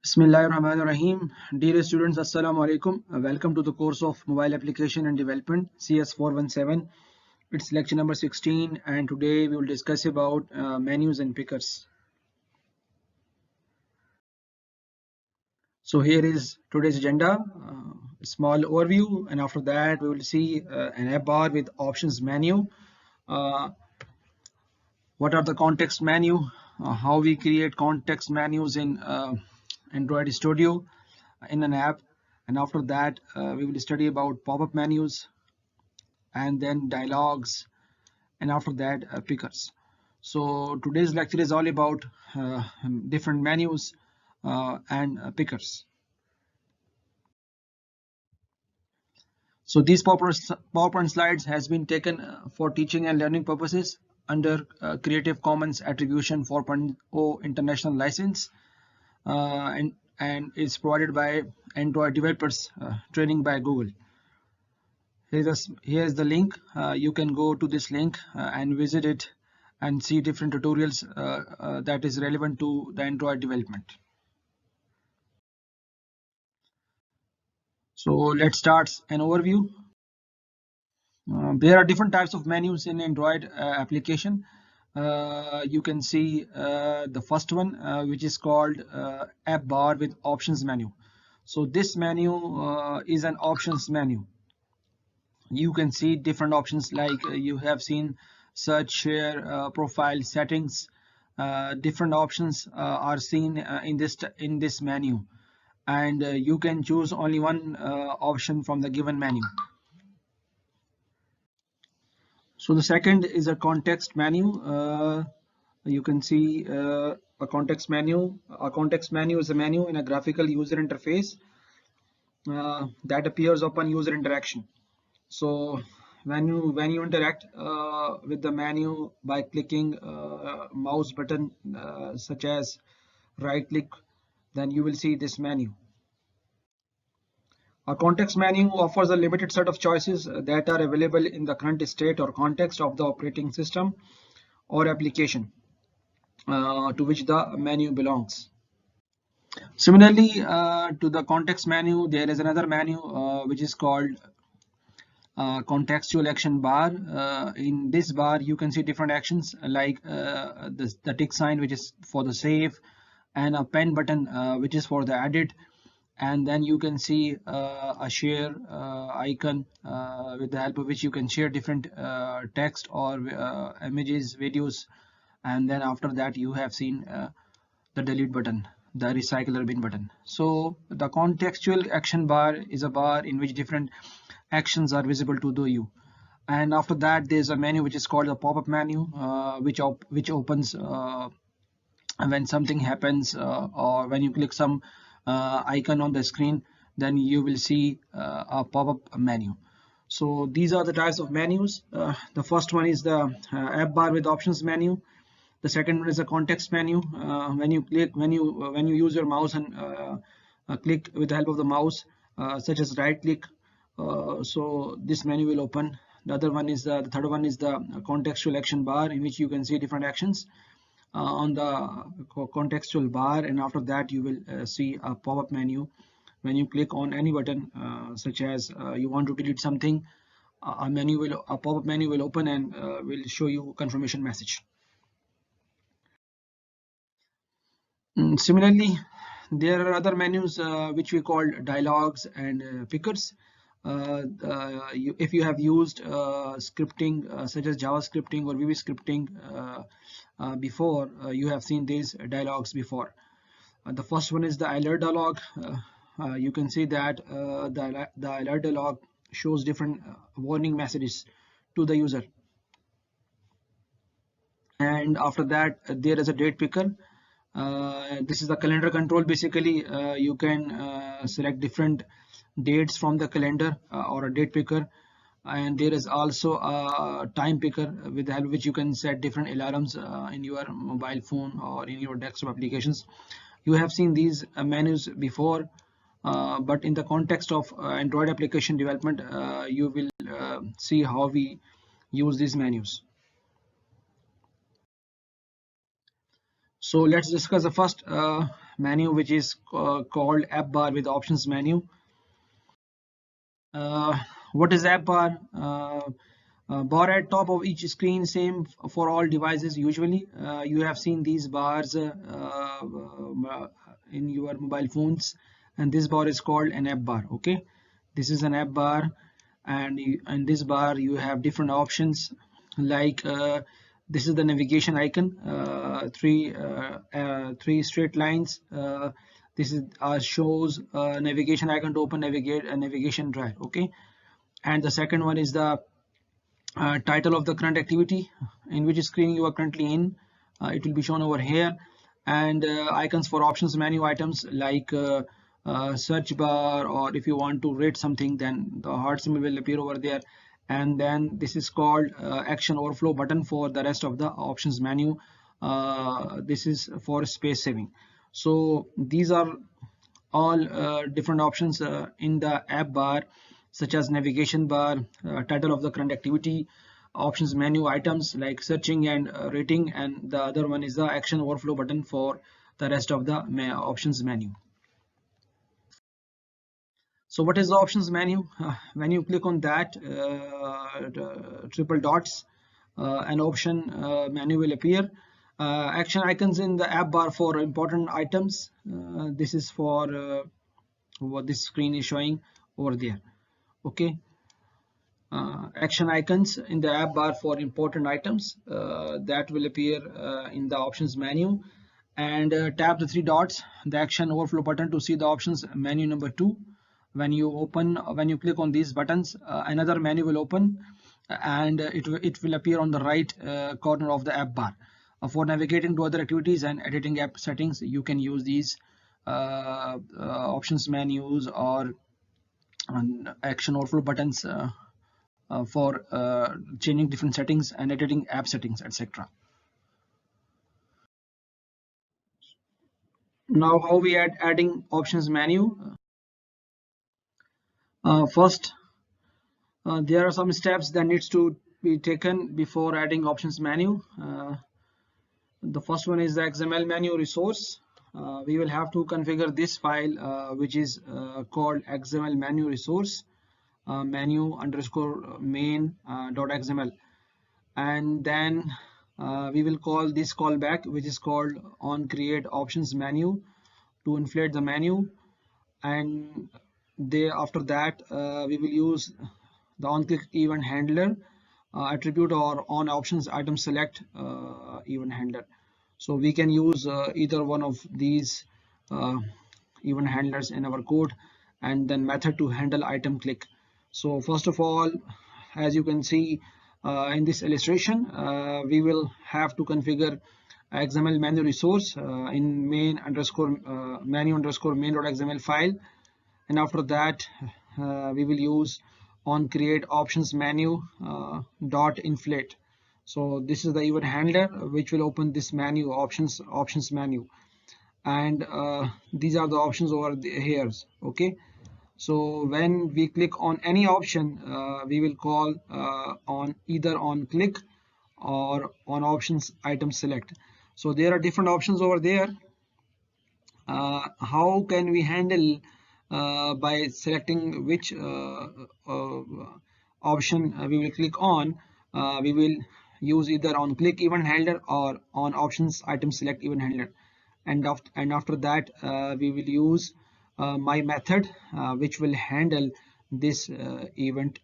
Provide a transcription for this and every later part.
Bismillahirrahmanirrahim. Dear students, Assalamu alaikum. Welcome to the course of Mobile Application and Development CS417. It's lecture number 16 and today we will discuss about menus and pickers. So here is today's agenda, a small overview, and after that we will see an app bar with options menu. What are the context menu, how we create context menus in Android Studio in an app, and after that we will study about pop-up menus and then dialogues, and after that pickers. So today's lecture is all about different menus and pickers. So these PowerPoint slides has been taken for teaching and learning purposes under Creative Commons Attribution 4.0 International License, and is provided by Android Developers Training by Google. Here's the link. You can go to this link and visit it and see different tutorials that is relevant to the Android development. So let's start an overview. There are different types of menus in Android application. You can see the first one, which is called app bar with options menu. So this menu is an options menu. You can see different options like you have seen search, share, profile, settings. Different options are seen in this menu, and you can choose only one option from the given menu. So the second is a context menu. You can see a context menu. A context menu is a menu in a graphical user interface that appears upon user interaction. So when you interact with the menu by clicking mouse button such as right click, then you will see this menu. A context menu offers a limited set of choices that are available in the current state or context of the operating system or application to which the menu belongs. Similarly, to the context menu, there is another menu which is called contextual action bar. In this bar you can see different actions like the tick sign, which is for the save, and a pen button which is for the edit, and then you can see a share icon with the help of which you can share different text or images, videos, and then after that you have seen the delete button, the recycle or bin button. So the contextual action bar is a bar in which different actions are visible to you, and after that there's a menu which is called the pop-up menu, which opens when something happens or when you click some icon on the screen, then you will see a pop-up menu. So these are the types of menus. The first one is the app bar with options menu. The second one is a context menu. When you use your mouse and click with the help of the mouse, such as right click, so this menu will open. The third one is the contextual action bar, in which you can see different actions on the contextual bar, and after that you will see a pop-up menu. When you click on any button, such as you want to delete something, a pop-up menu will open and will show you confirmation message. Similarly, there are other menus which we call dialogues and pickers. If you have used scripting such as Java scripting or VB scripting before, you have seen these dialogues before. The first one is the alert dialog. You can see that the alert dialog shows different warning messages to the user, and after that there is a date picker. This is the calendar control. Basically you can select different dates from the calendar or a date picker, and there is also a time picker with the help of which you can set different alarms in your mobile phone or in your desktop applications. You have seen these menus before, but in the context of Android application development, you will see how we use these menus. So let's discuss the first menu which is called app bar with options menu. What is app bar? Bar at top of each screen, same for all devices. Usually you have seen these bars in your mobile phones, and this bar is called an app bar. Okay, this is an app bar, and in this bar you have different options like this is the navigation icon, three straight lines. This is shows navigation icon to open navigation drive. Okay, and the second one is the title of the current activity, in which screen you are currently in. It will be shown over here, and icons for options menu items like search bar, or if you want to rate something, then the heart symbol will appear over there. And then this is called action overflow button for the rest of the options menu. This is for space saving. So these are all different options in the app bar, such as navigation bar, title of the current activity, options menu items like searching and rating, and the other one is the action overflow button for the rest of the options menu. So what is the options menu? When you click on that triple dots, an option menu will appear. Action icons in the app bar for important items. This is for what this screen is showing over there. Okay, action icons in the app bar for important items that will appear in the options menu. And tap the three dots, the action overflow button, to see the options menu number 2. When you click on these buttons, another menu will open, and it will appear on the right corner of the app bar. For navigating to other activities and editing app settings, you can use these options menus or action overflow buttons for changing different settings and editing app settings, etc. Now, how we adding options menu? First, there are some steps that needs to be taken before adding options menu. The first one is the XML menu resource. We will have to configure this file, which is called XML menu resource, menu underscore main .xml, and then we will call this callback, which is called on create options menu, to inflate the menu. And after that we will use the on click event handler attribute, or on options item select event handler. So we can use either one of these event handlers in our code, and then method to handle item click. So first of all, as you can see in this illustration, we will have to configure XML menu resource in main underscore menu underscore main.xml file, and after that we will use on create options menu dot inflate. So this is the event handler which will open this menu, options menu, and these are the options over here. Okay, so when we click on any option, we will call on either on click or on options item select. So there are different options over there. How can we handle by selecting which option we will click on? We will use either on click event handler or on options item select event handler, and after that we will use my method which will handle this event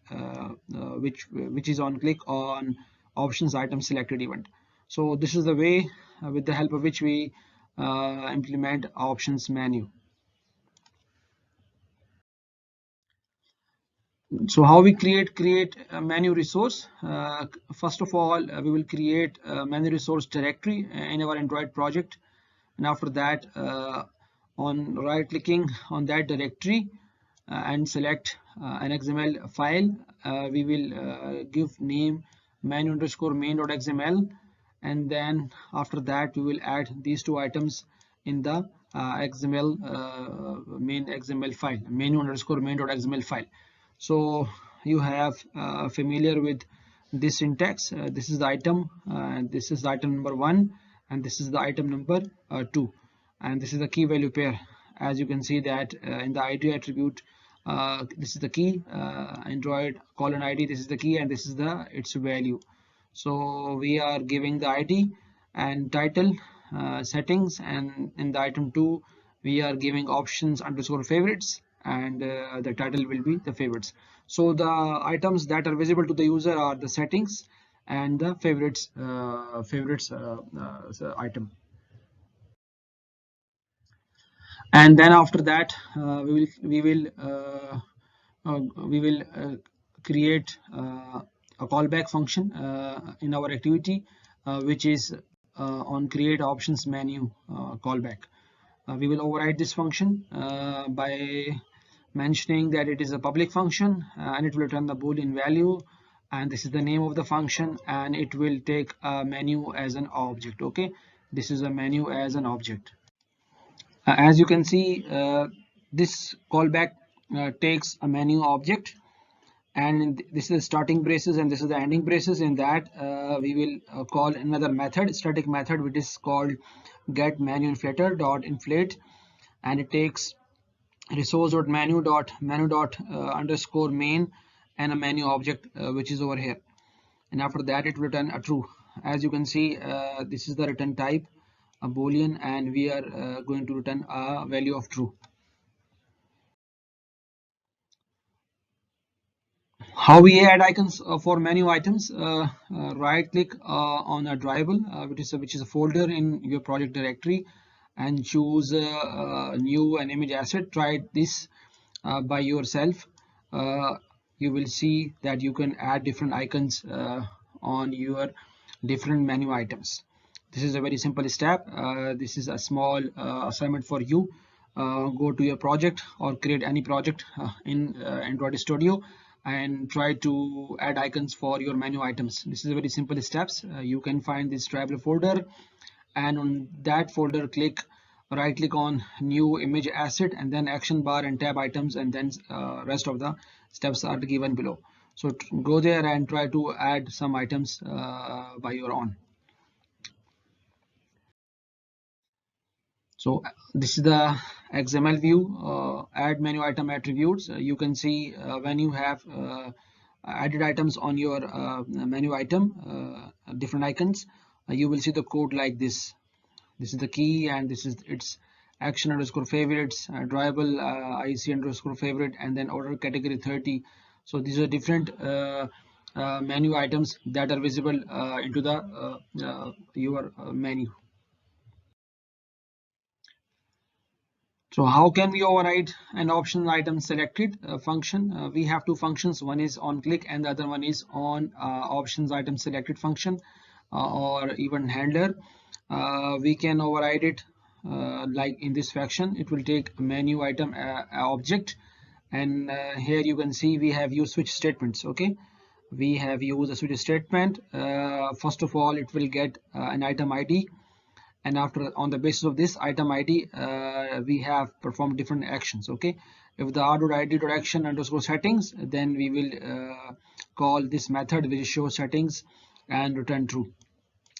which is on click on options item selected event. So this is the way with the help of which we implement options menu. So how we create a menu resource? First of all, we will create a menu resource directory in our Android project, and after that on right clicking on that directory and select an XML file, we will give name menu underscore main.xml, and then after that we will add these two items in the XML main XML file, menu underscore main.xml file. So you have familiar with this syntax. This is the item, this is the item number 1, and this is the item number 2. and this is the key value pair. As you can see that in the ID attribute, this is the key, Android colon ID, this is the key, and this is the its value. So we are giving the ID and title, settings, and in the item 2 we are giving options underscore favorites, and the title will be the favorites. So the items that are visible to the user are the settings and the favorites item. And then after that we will create a callback function in our activity, which is on create options menu callback. We will override this function by mentioning that it is a public function, and it will return the boolean value, and this is the name of the function, and it will take a menu as an object. Okay, this is a menu as an object. As you can see, this callback takes a menu object, and this is starting braces and this is the ending braces. In that we will call another method, static method, which is called get menu inflator dot inflate, and it takes resource.menu dot underscore main and a menu object which is over here, and after that it will return a true. As you can see, this is the return type, a boolean, and we are going to return a value of true. How we add icons for menu items? Right click on a drawable, which is a folder in your project directory, and choose new and image asset. Try this by yourself. You will see that you can add different icons on your different menu items. This is a very simple step. This is a small assignment for you. Go to your project or create any project in Android Studio and try to add icons for your menu items. This is a very simple steps. You can find this traveler folder, and on that folder right click on new image asset, and then action bar and tab items, and then rest of the steps are given below. So go there and try to add some items by your own. So this is the XML view, add menu item attributes. You can see when you have added items on your menu item, different icons, you will see the code like this. This is the key, and this is its action underscore favorites, drawable IC underscore favorite, and then order category 30. So these are different menu items that are visible into the your menu. So how can we override an option item selected function? We have two functions. One is on click and the other one is on options item selected function, or even handler. We can override it like in this fashion. It will take a menu item object, and here you can see we have used switch statements. Okay, we have used a switch statement. First of all, it will get an item ID, and after, on the basis of this item ID, we have performed different actions. Okay, if the r.id.action underscore settings, then we will call this method which is show settings and return true.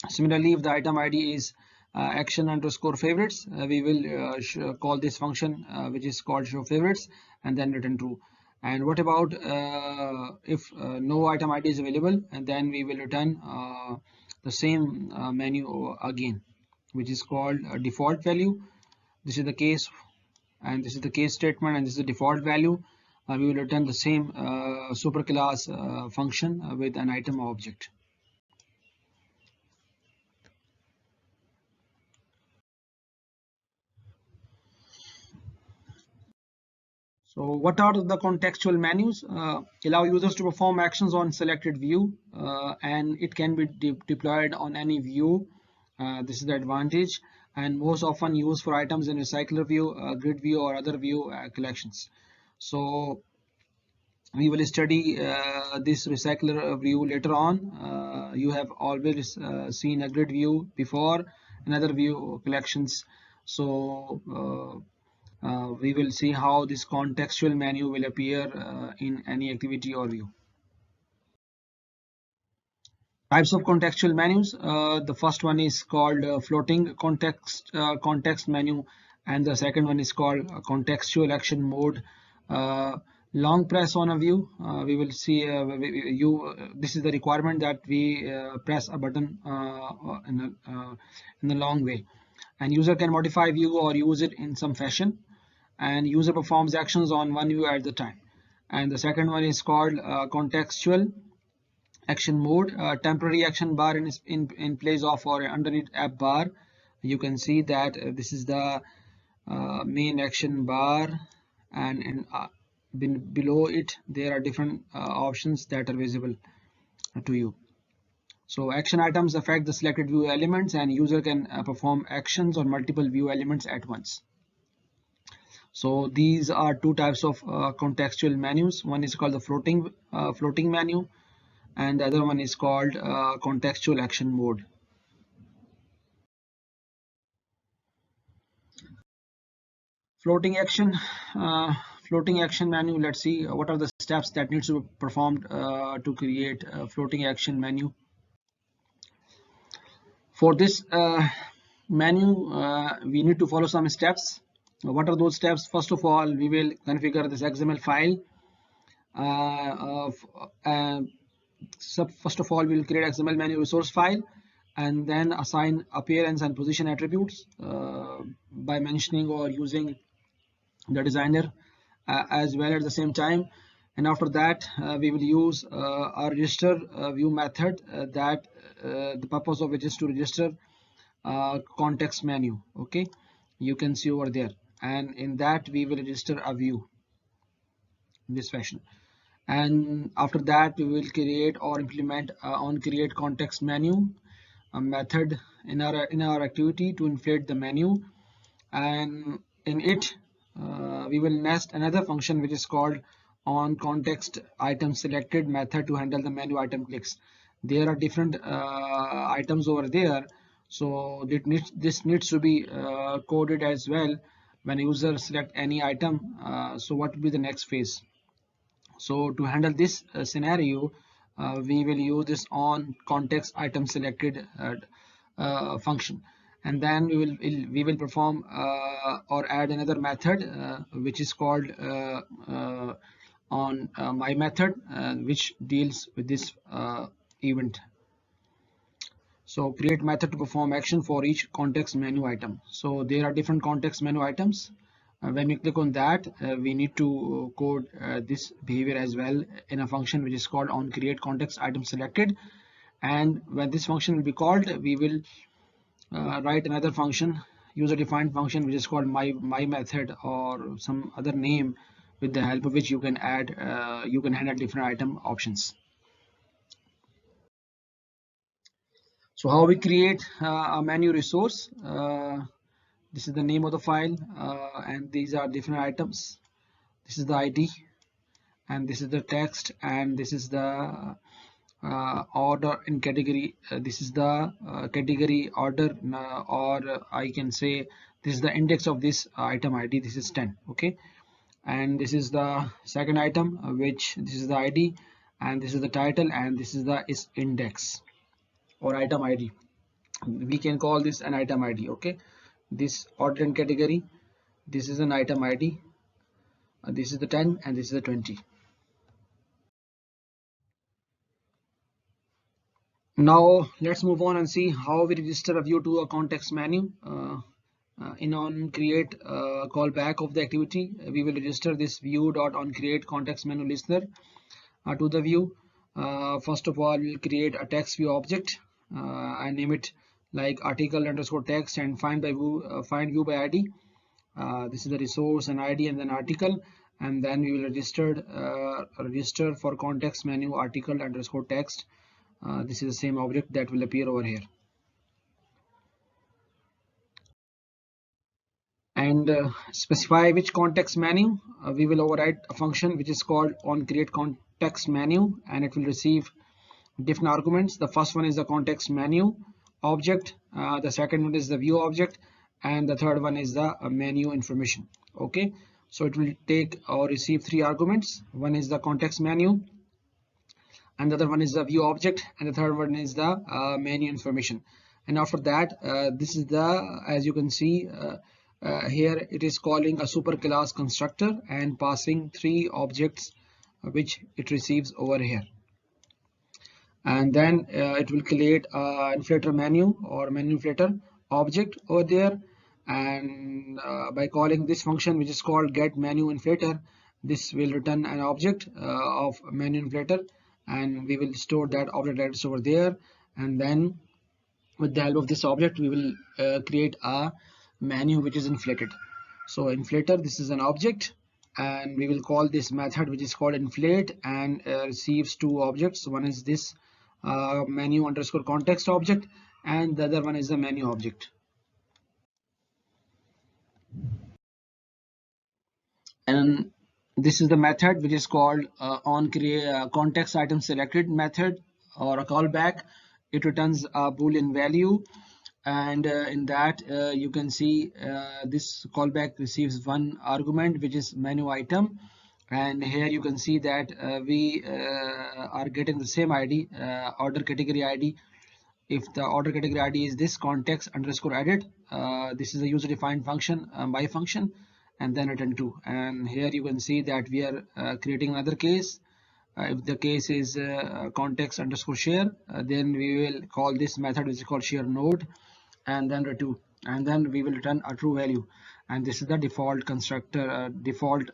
Similarly, if the item ID is action underscore favorites, we will call this function which is called show favorites and then return true. And what about if no item ID is available, and then we will return the same menu again, which is called default value. This is the case, and this is the case statement, and this is the default value. We will return the same superclass function with an item object. So what are the contextual menus? Allow users to perform actions on selected view, and it can be deployed on any view. This is the advantage, and most often used for items in recycler view, grid view, or other view collections. So we will study this recycler view later on. You have always seen a grid view before, another view collections. So we will see how this contextual menu will appear in any activity or view. Types of contextual menus. The first one is called floating context menu, and the second one is called contextual action mode. Uh, Long press on a view, we will see this is the requirement that we press a button in the long way, and user can modify view or use it in some fashion, and user performs actions on one view at the time. And the second one is called contextual action mode. Temporary action bar in place of or underneath app bar. You can see that this is the main action bar, and below it there are different options that are visible to you. So action items affect the selected view elements, and user can perform actions on multiple view elements at once. So these are two types of contextual menus. One is called the floating menu, and the other one is called contextual action mode. Floating action floating action menu. Let's see what are the steps that needs to be performed to create a floating action menu. For this menu, we need to follow some steps. What are those steps? First of all, we will configure this XML file. First of all, we will create XML menu resource file, and then assign appearance and position attributes by mentioning or using the designer as well at the same time. And after that, we will use our register view method that the purpose of which is to register context menu. Okay, you can see over there, and in that we will register a view in this fashion. And after that, we will create or implement on create context menu a method in our activity to inflate the menu, and in it we will nest another function which is called on context item selected method to handle the menu item clicks. There are different items over there, so this needs to be coded as well. When user select any item, so what will be the next phase? So to handle this scenario, we will use this on context item selected function, and then we will perform or add another method which is called on my method, which deals with this event. So create method to perform action for each context menu item. So there are different context menu items. When we click on that, we need to code this behavior as well in a function which is called on create context item selected. And when this function will be called, we will write another function, user defined function, which is called my method or some other name, with the help of which you can add you can handle different item options. So how we create a menu resource? This is the name of the file, and these are different items. This is the ID, and this is the text, and this is the order in category. This is the category order, or I can say this is the index of this item ID. This is 10. Okay, and this is the second item, which this is the ID, and this is the title, and this is the index or item ID. We can call this an item ID. Okay, this order and category, this is an item ID, this is the 10, and this is the 20. Now let's move on and see how we register a view to a context menu. In on create callback of the activity, we will register this view dot on create context menu listener to the view. First of all, we'll create a text view object and name it like article underscore text, and find view by ID. This is the resource and ID, and then article, and then we will register for context menu article underscore text. This is the same object that will appear over here. And specify which context menu. We will override a function which is called on create context menu, and it will receive different arguments. The first one is the context menu object, the second one is the view object, and the third one is the menu information. Okay, so it will take or receive three arguments. One is the context menu, and the other one is the view object, and the third one is the menu information. And after that, this is the, as you can see here, it is calling a super class constructor and passing three objects which it receives over here. And then it will create a inflator menu or menu inflator object over there, and by calling this function which is called get menu inflator, this will return an object of menu inflator, and we will store that object address over there. And then with the help of this object we will create a menu which is inflated. So inflator, this is an object, and we will call this method which is called inflate, and receives two objects. One is this menu underscore context object, and the other one is the menu object. And this is the method which is called on create context item selected method, or a callback. It returns a boolean value, and in that you can see this callback receives one argument which is menu item, and here you can see that we are getting the same ID, order category ID. If the order category ID is this context underscore edit, this is a user defined function, by function, and then return 2. And here you can see that we are creating another case. If the case is context underscore share, then we will call this method which is called share node, and then return 2, and then we will return a true value. And this is the default constructor, default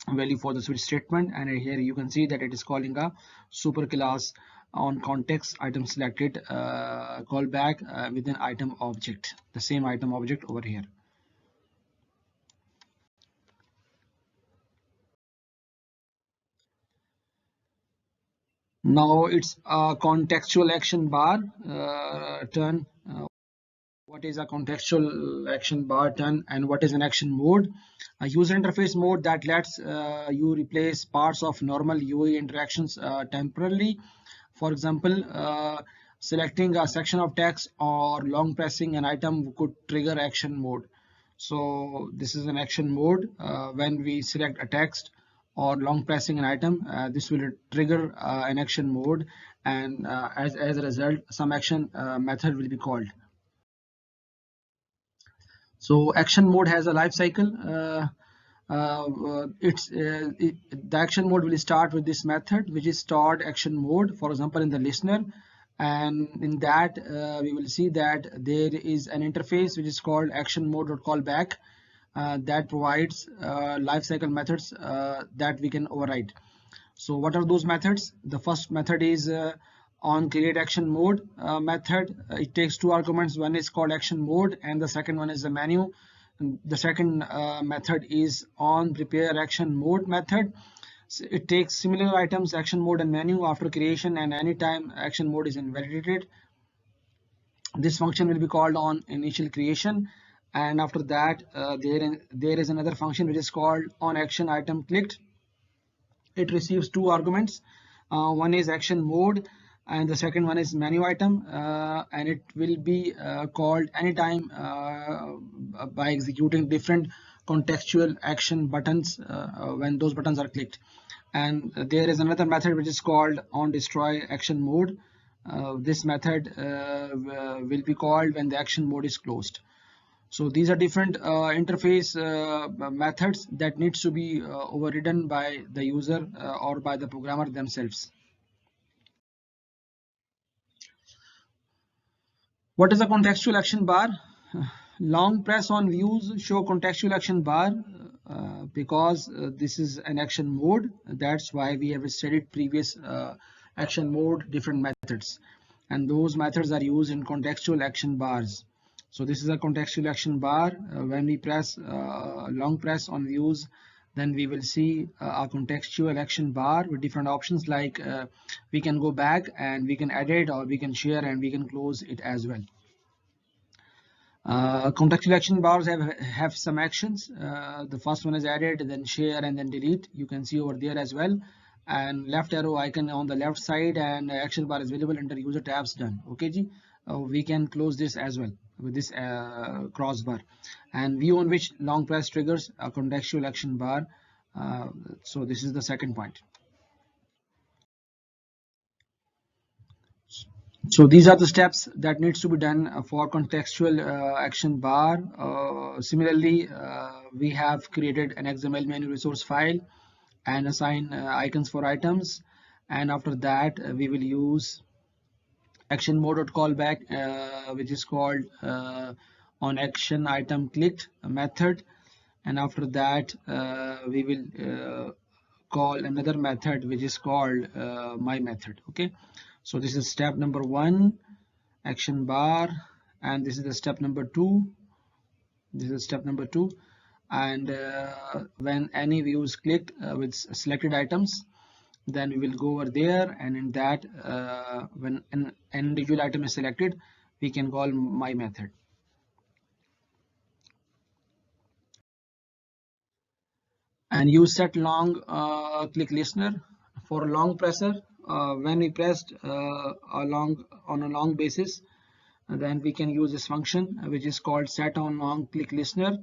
value for the switch statement. And here you can see that it is calling a super class on context item selected callback within item object, the same item object over here. Now it's a contextual action bar turn. What is a contextual action bar turn, and what is an action mode? A user interface mode that lets you replace parts of normal UI interactions temporarily. For example, selecting a section of text or long pressing an item could trigger action mode. So this is an action mode. When we select a text or long pressing an item, this will trigger an action mode, and as a result some action method will be called. So action mode has a life cycle. The action mode will start with this method which is start action mode, for example in the listener, and in that we will see that there is an interface which is called action mode.callback that provides lifecycle methods that we can override. So what are those methods? The first method is on create action mode method. It takes two arguments. One is called action mode, and the second one is the menu. The second method is on prepare action mode method. So it takes similar items, action mode and menu, after creation, and anytime action mode is invalidated, this function will be called on initial creation. And after that there is another function which is called on action item clicked. It receives two arguments. One is action mode and the second one is menu item, and it will be called anytime by executing different contextual action buttons when those buttons are clicked. And there is another method which is called on destroy action mode. This method will be called when the action mode is closed. So these are different interface methods that needs to be overridden by the user or by the programmer themselves. What is a contextual action bar? Long press on views show contextual action bar because this is an action mode. That's why we have studied previous action mode different methods, and those methods are used in contextual action bars. So this is a contextual action bar. When we press long press on views, then we will see a contextual action bar with different options, like we can go back and we can edit, or we can share and we can close it as well. Contextual action bars have some actions. The first one is edit, then share, and then delete. You can see over there as well, and left arrow icon on the left side, and action bar is available under user tabs. Done. Okay ji. We can close this as well with this crossbar, and view on which long press triggers a contextual action bar. So this is the second point. So these are the steps that needs to be done for contextual action bar. Similarly, we have created an XML menu resource file and assign icons for items, and after that we will use action mode.callback, which is called on action item clicked method, and after that we will call another method which is called my method. Okay, so this is step number 1, action bar, and this is the step number 2. This is step number 2, and when any view is clicked with selected items, then we will go over there, and in that when an individual item is selected, we can call my method. And use set long click listener for a long presser. When we pressed on a long basis, then we can use this function which is called set on long click listener.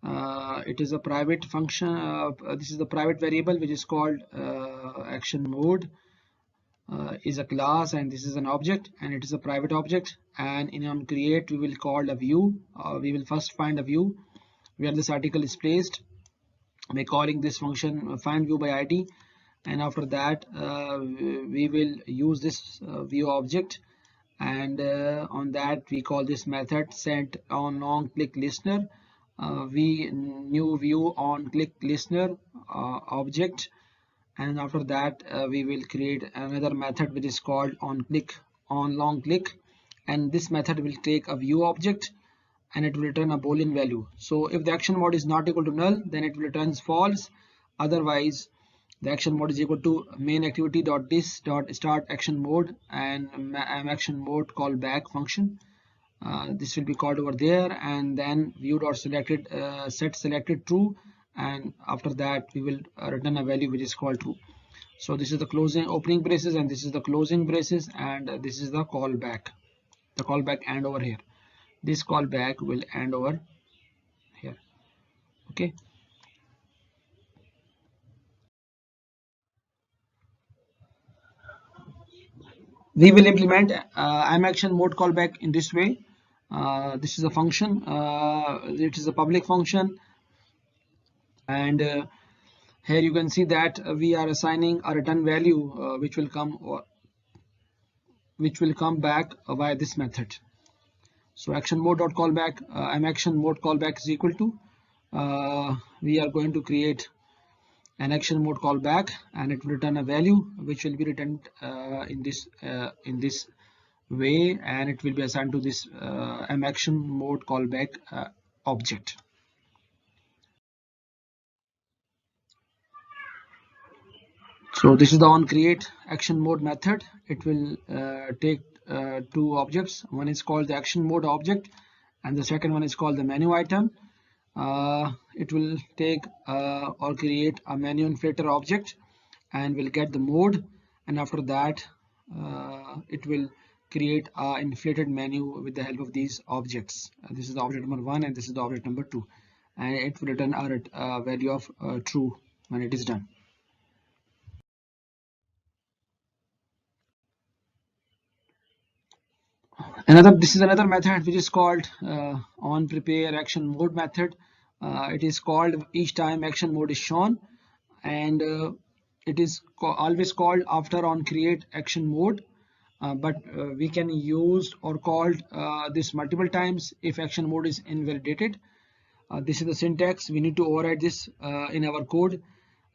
It is a private function. This is the private variable which is called action mode. Is a class, and this is an object, and it is a private object, and in on create we will call a view. We will first find a view where this article is placed by calling this function find view by id, and after that we will use this view object, and on that we call this method set on long click listener. We new view on click listener object, and after that we will create another method which is called on long click, and this method will take a view object and it will return a boolean value. So if the action mode is not equal to null, then it will returns false. Otherwise the action mode is equal to main activity dot this dot start action mode and action mode callback function. This will be called over there, and then view dot selected set selected true, and after that we will return a value which is called true. So this is the closing opening braces, and this is the closing braces, and this is the callback end over here. This callback will end over here. Okay, we will implement action mode callback in this way. This is a function, it is a public function, and here you can see that we are assigning a return value which will come back via this method. So action mode dot callback action mode callback is equal to we are going to create an action mode callback, and it will return a value which will be returned in this way, and it will be assigned to this action mode callback object. So this is the on create action mode method. It will take two objects. One is called the action mode object, and the second one is called the menu item. It will take or create a menu inflator object, and will get the mode, and after that it will create an inflated menu with the help of these objects. This is the object number 1, and this is the object number 2, and it will return a value of true when it is done. This is another method which is called on prepare action mode method. It is called each time action mode is shown, and it is always called after on create action mode, but we can use or called this multiple times if action mode is invalidated. This is the syntax. We need to override this in our code.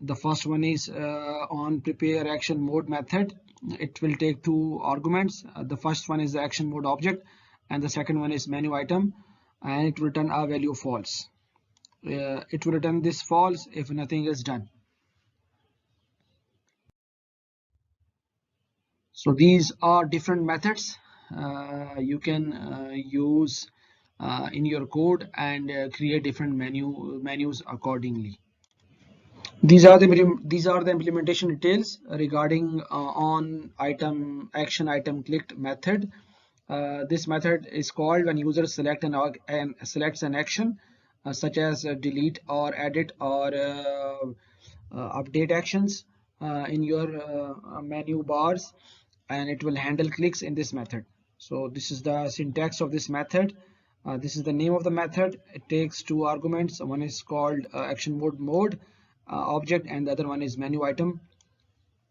The first one is on prepare action mode method. It will take two arguments. The first one is the action mode object, and the second one is menu item, and it will return a value false. It will return this false if nothing is done. So these are different methods you can use in your code and create different menus accordingly. These are the implementation details regarding on action item clicked method. This method is called when user selects an action such as delete or edit or update actions in your menu bars, and it will handle clicks in this method. So this is the syntax of this method. This is the name of the method. It takes two arguments. One is called action mode object, and the other one is menu item.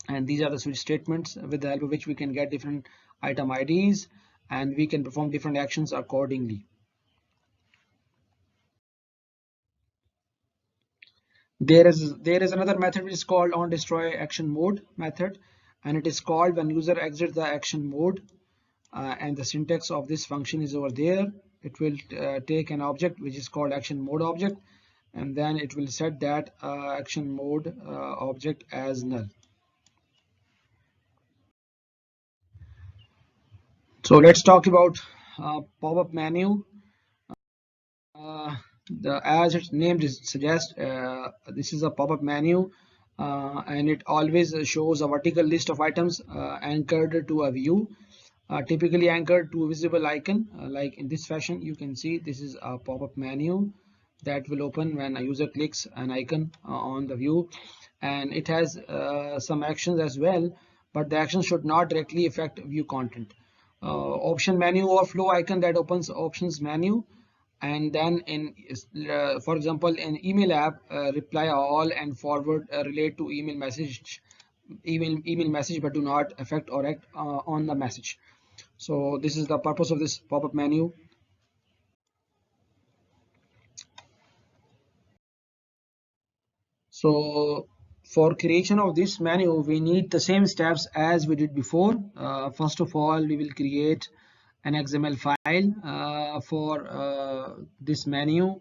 And these are the switch statements with the help of which we can get different item IDs, and we can perform different actions accordingly. There is another method which is called on destroy action mode method, and it is called when user exits the action mode. And the syntax of this function is over there. It will take an object which is called action mode object, and then it will set that action mode object as null. So let's talk about pop-up menu. Uh, as its name suggests, this is a pop-up menu, and it always shows a vertical list of items anchored to a view, typically anchored to a visible icon. Like in this fashion, you can see this is a pop-up menu that will open when a user clicks an icon on the view, and it has some actions as well, but the actions should not directly affect view content. Option menu or flow icon that opens options menu, and then in for example in email app, reply all and forward relate to email message but do not affect or act on the message. So this is the purpose of this pop-up menu. So for creation of this menu, we need the same steps as we did before. First of all, we will create an XML file for this menu,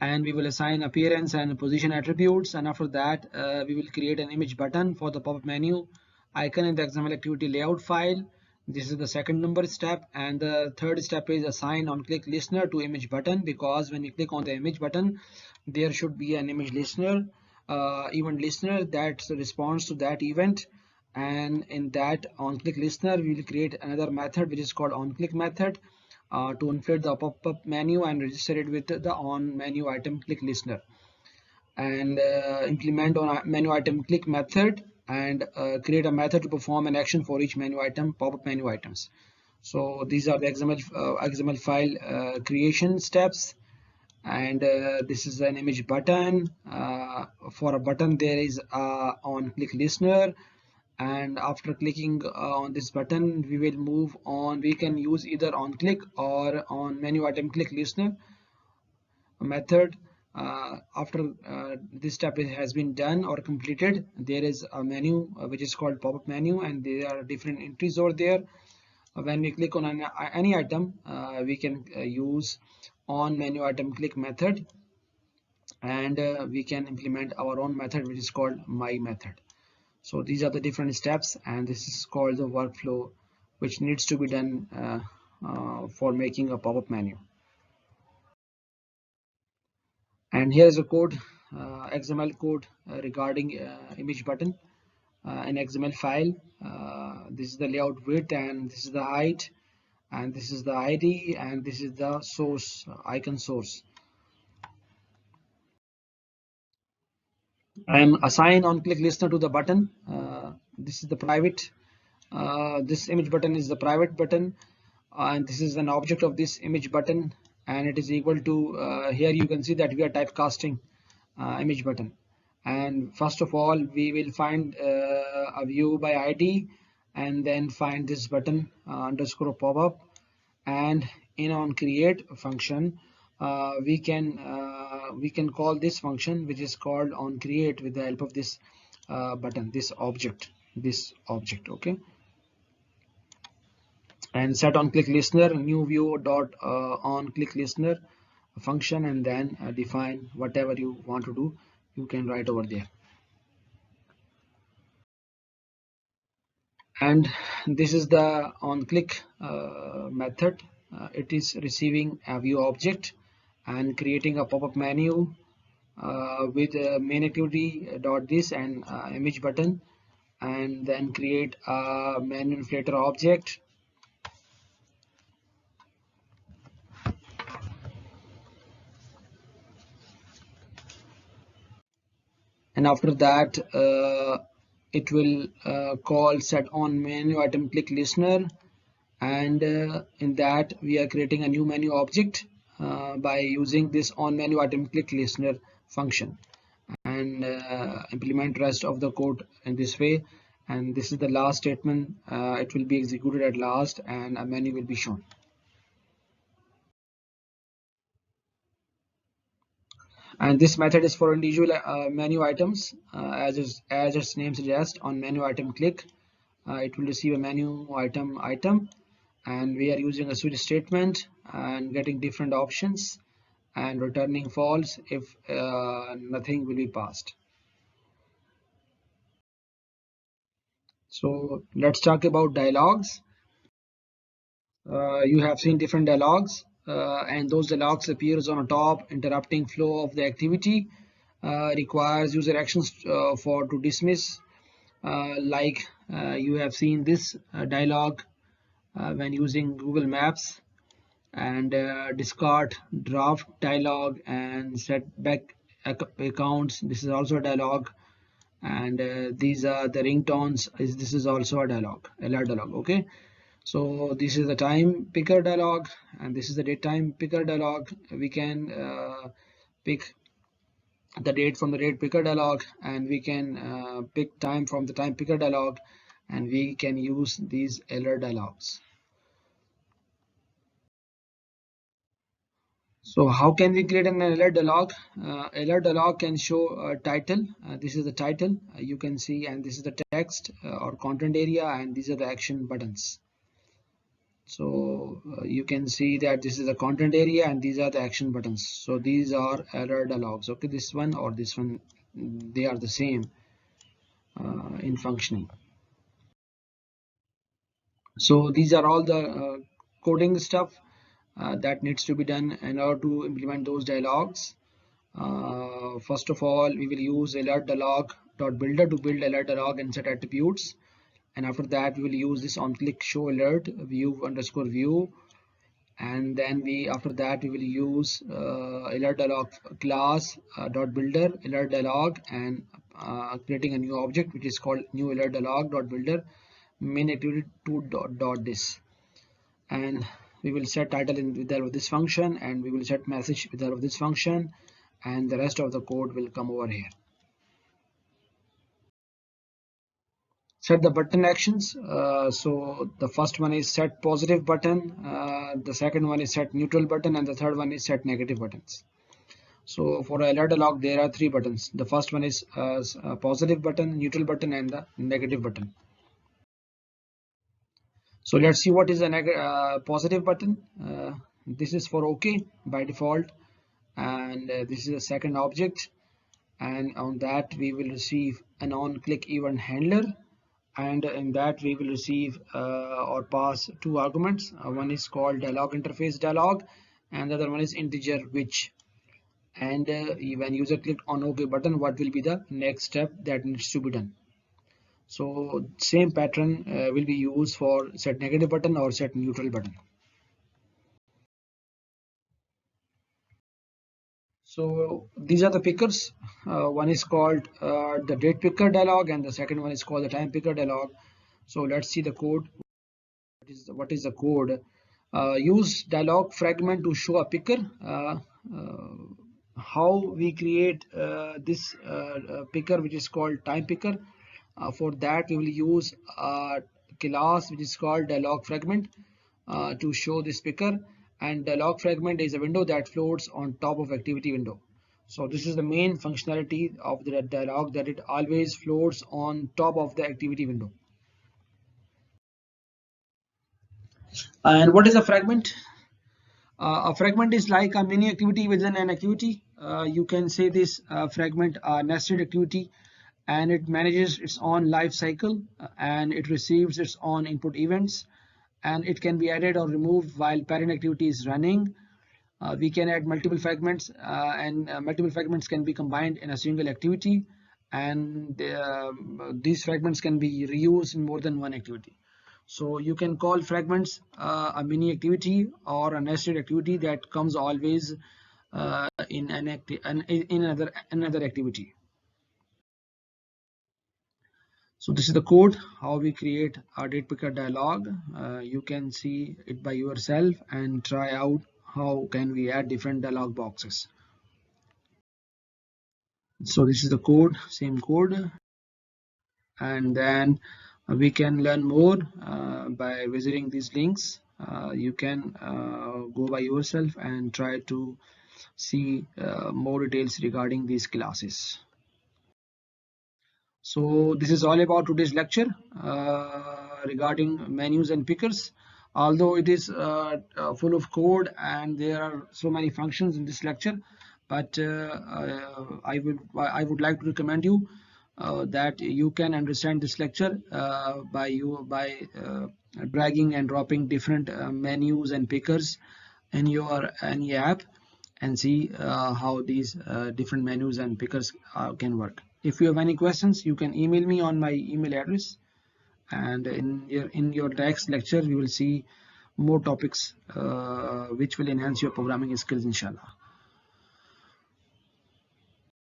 and we will assign appearance and position attributes, and after that we will create an image button for the pop-up menu icon in the XML activity layout file. This is the second number step, and the third step is assign on click listener to image button, because when you click on the image button there should be an image listener, event listener that responds to that event. And in that on click listener we will create another method which is called on click method to inflate the pop-up menu and register it with the on menu item click listener, and implement on menu item click method, and create a method to perform an action for each menu item pop-up menu items. So these are the XML file creation steps. And this is an image button. For a button there is on click listener, and after clicking on this button we will move on. We can use either on click or on menu item click listener method. After this step has been done or completed, there is a menu which is called pop-up menu, and there are different entries over there. When we click on any item, we can use on menu item click method, and we can implement our own method which is called my method. So these are the different steps, and this is called the workflow which needs to be done for making a pop-up menu. And here is a code, XML code regarding image button in XML file. This is the layout width, and this is the height, and this is the ID, and this is the source icon source. And assign on click listener to the button. This is the private. This image button is the private button, and this is an object of this image button, and it is equal to here you can see that we are typecasting image button. And first of all we will find a view by ID, and then find this button underscore pop-up, and in on create function we can call this function which is called on create with the help of this button, this object. Okay, and set on click listener new view dot on click listener function, and then define whatever you want to do, you can write over there. And this is the on click method. It is receiving a view object and creating a pop-up menu with main activity dot this and image button, and then create a menu inflator object. And after that it will call set on menu item click listener, and in that we are creating a new menu object by using this on menu item click listener function, and implement rest of the code in this way. And this is the last statement. It will be executed at last and a menu will be shown. And this method is for individual menu items, as its name suggests. On menu item click, it will receive a menu item, and we are using a switch statement and getting different options and returning false if nothing will be passed. So let's talk about dialogues. You have seen different dialogues, and those dialogues appears on the top. Interrupting flow of the activity, requires user actions for to dismiss, like you have seen this dialog when using Google Maps, and discard draft dialog and set back accounts. This is also a dialog, and these are the ringtones. This is also a dialog, alert dialog. Okay, so this is the time picker dialog, and this is the date time picker dialog. We can pick the date from the date picker dialog, and we can pick time from the time picker dialog, and we can use these alert dialogs. So how can we create an alert dialog? Alert dialog can show a title. This is the title, you can see, and this is the text or content area, and these are the action buttons. So you can see that this is the content area and these are the action buttons. So these are alert dialogs. Okay, this one or this one, they are the same in functioning. So these are all the coding stuff that needs to be done in order to implement those dialogues. First of all, we will use alert dialog dot builder to build alert dialog and set attributes, and after that we will use this on click show alert view underscore view, and then after that we will use alert dialog class dot builder alert dialog, and creating a new object which is called new alert dialog dot builder main activity to dot this, and we will set title in with of this function, and we will set message with of this function, and the rest of the code will come over here. Set the button actions. So the first one is set positive button, the second one is set neutral button, and the third one is set negative buttons. So for alert dialog there are three buttons. The first one is a positive button, neutral button, and the negative button. So let's see what is a positive button. This is for OK by default, and this is a second object, and on that we will receive an on click event handler, and in that we will receive or pass two arguments. One is called dialog interface dialog, and the other one is integer which, and when user clicked on OK button, what will be the next step that needs to be done. So same pattern will be used for set negative button or set neutral button. So these are the pickers. One is called the date picker dialog, and the second one is called the time picker dialog. So let's see the code. What is the code? Use dialog fragment to show a picker. How we create this picker which is called time picker? For that we will use a class which is called dialog fragment to show this picker, and dialog fragment is a window that floats on top of activity window. So this is the main functionality of the dialog, that it always floats on top of the activity window. And what is a fragment? A fragment is like a mini activity within an activity. You can say this fragment a nested activity, and it manages its own life cycle, and it receives its own input events, and it can be added or removed while parent activity is running. We can add multiple fragments, and multiple fragments can be combined in a single activity, and these fragments can be reused in more than one activity. So you can call fragments a mini activity or a nested activity that comes always in another activity. So this is the code how we create our date picker dialog. You can see it by yourself and try out how can we add different dialog boxes. So this is the code, same code, and then we can learn more by visiting these links. You can go by yourself and try to see more details regarding these classes. So this is all about today's lecture regarding menus and pickers. Although it is full of code and there are so many functions in this lecture, but I would like to recommend you that you can understand this lecture by dragging and dropping different menus and pickers in your any app, and see how these different menus and pickers can work. If you have any questions, you can email me on my email address, and in your next lecture we will see more topics which will enhance your programming skills, inshallah.